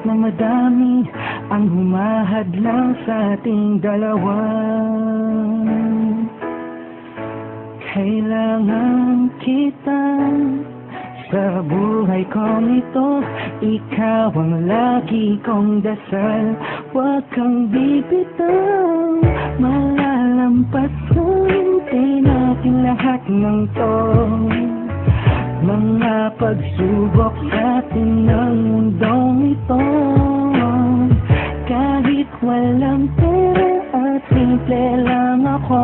na madami ang humahadlang sa ating dalawa. Kailangan kita sa buhay kong ito. Ikaw ang lagi kong dasal. Huwag kang bibitaw, malalampasan din natin lahat ng to. Mga pagsubok sa atin ng mundong ito. Kahit walang pera at simple lang ako,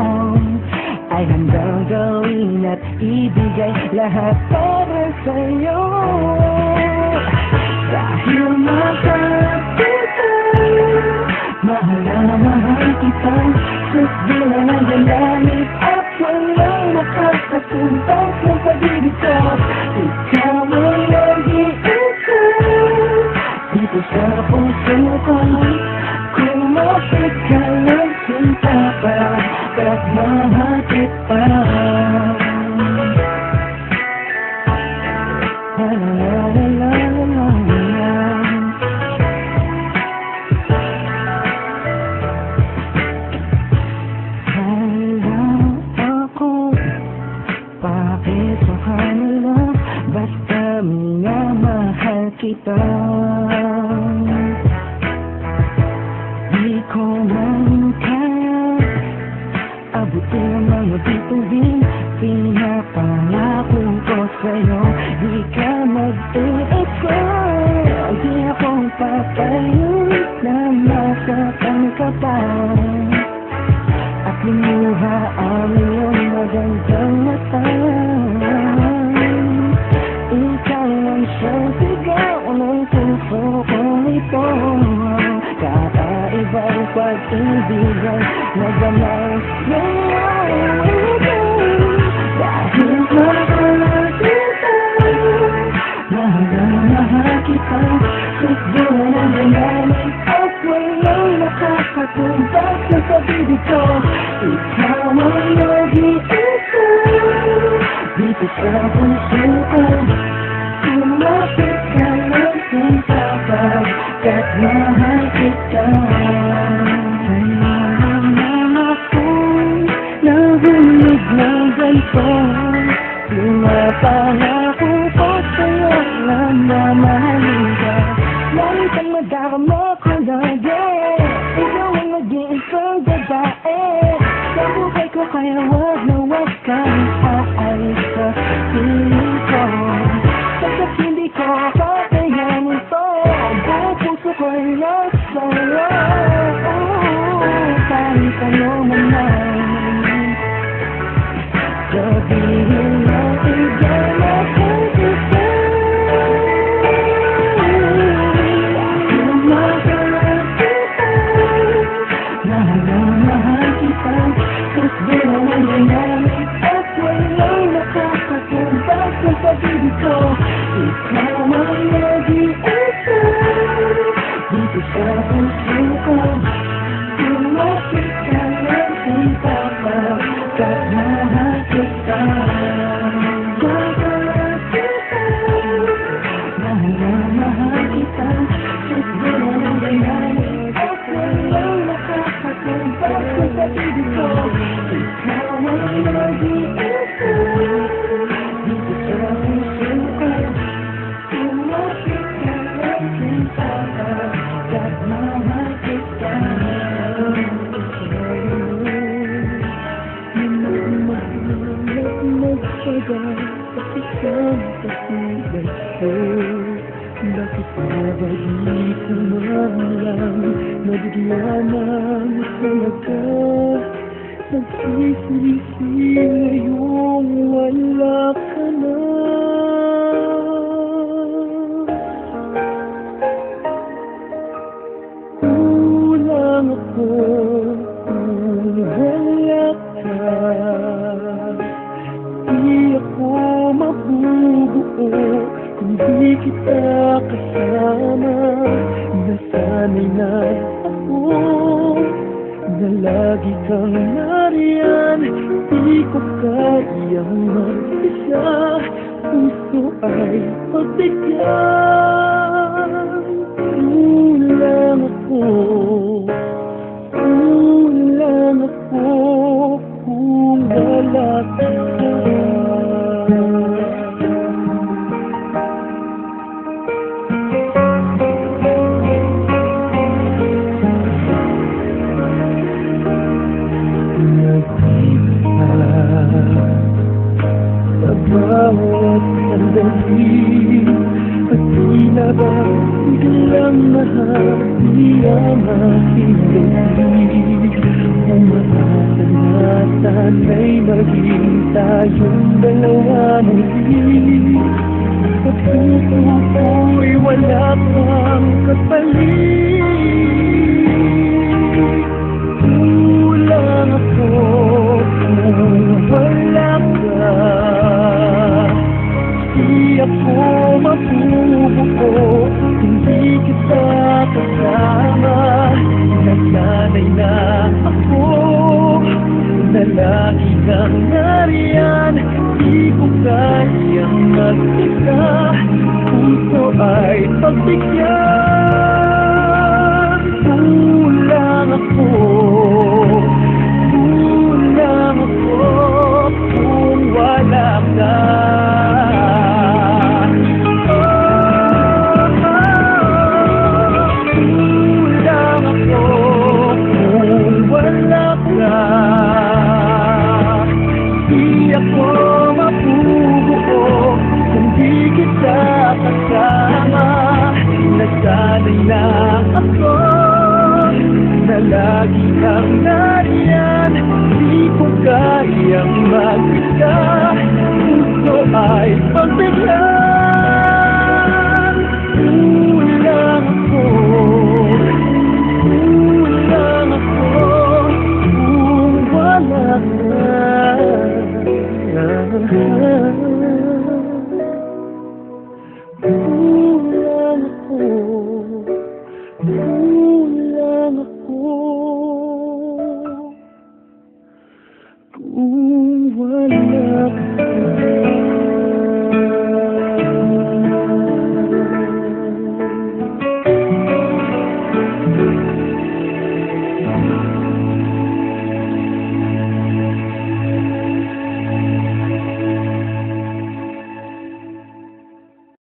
ay handang gawin at ibigay lahat para sa'yo. Dahil mahal kita, mahal na mahal kita, sus di na nagagamit at walang makakatumbas ng pag-ibig ko. Ikaw ang nag-iisa dito sa puso ko. Kumapit ka lang sinta pa, kahit mahal kita. La la la la la la. Alam ako, bakit sa kanila, basta minamahal kita. Di ko man kaya abutin ang mga bituin. Pinapangako ko sa'yo, di ka mag-iisa. Di akong papayag na masaktan ka pa at limuha ang iyong magandang mata. Ikaw ang siyang sigaw ng puso kong ito. Kakaibang pag-ibigan na gamay ngayon. Dahil mahal kita, mahal na mahal kita, sus di na nagagamit at walang nakakatumbas na pag-ibig ko. Ikaw ang nag-iisa dito sa puso ko. Kumapit ka lang sinta pa, kahit mahal kita. Kailangan na ako'y nahulog ng ganito. Pinapangako ko sa'yo na mamahalin ka. Lagi kang madarama ko lagi. Ikaw ang mag-iisang babae sa buhay ko, kaya wag na wag kang aalis sa piling ko. Sapagkat hindi ko kakayanin to, ang buong puso ko'y nasa'yo. Kahit ano naman, sabihin natin dyan mahal kita. Dahil mahal kita, mahal na mahal kita, sus di na nagagamit at walang nakakatumbas ng pag-ibig ko. Ikaw ang nag-iisa dito sa puso ko. Kumapit ka lang sinta pa, kahit mahal kita. Mahal kita, mahal na mahal kita, sus di na nagagamit at walang nakakatumbas ng pag-ibig ko. Ikaw ang nag-iisa dito sa puso ko. Kumapit ka lang sinta pa, kahit mahal kita. Bakit ba di ko malang nabigla ng talaga? Nagsisisi ngayong wala ka na. Kulang ako kung wala ka. Di ako mabubuo kung di kita kasama. Nasanay na ako na lagi kang nariyan. Di ko kayang mag-isa, puso ay pagbigyan. Tila ba biglang mahati ang aking daig? Umaasa na sana'y maging tayong dalawa muli. Sa puso ko'y wala pang kapalit. Kulang ako kung wala ka. Di ako mabubuo, hindi kita kasama. Nasanay na ako na lagi kang nariyan. Di ko kayang mag-isa, puso ay pagbigyan. Kulang ako kung wala ka. Di ako mabubuo kung di kita kasama. Nasanay na ako na lagi kang nariyan. Di ko kayang mag-isa, puso ay pagbigyan.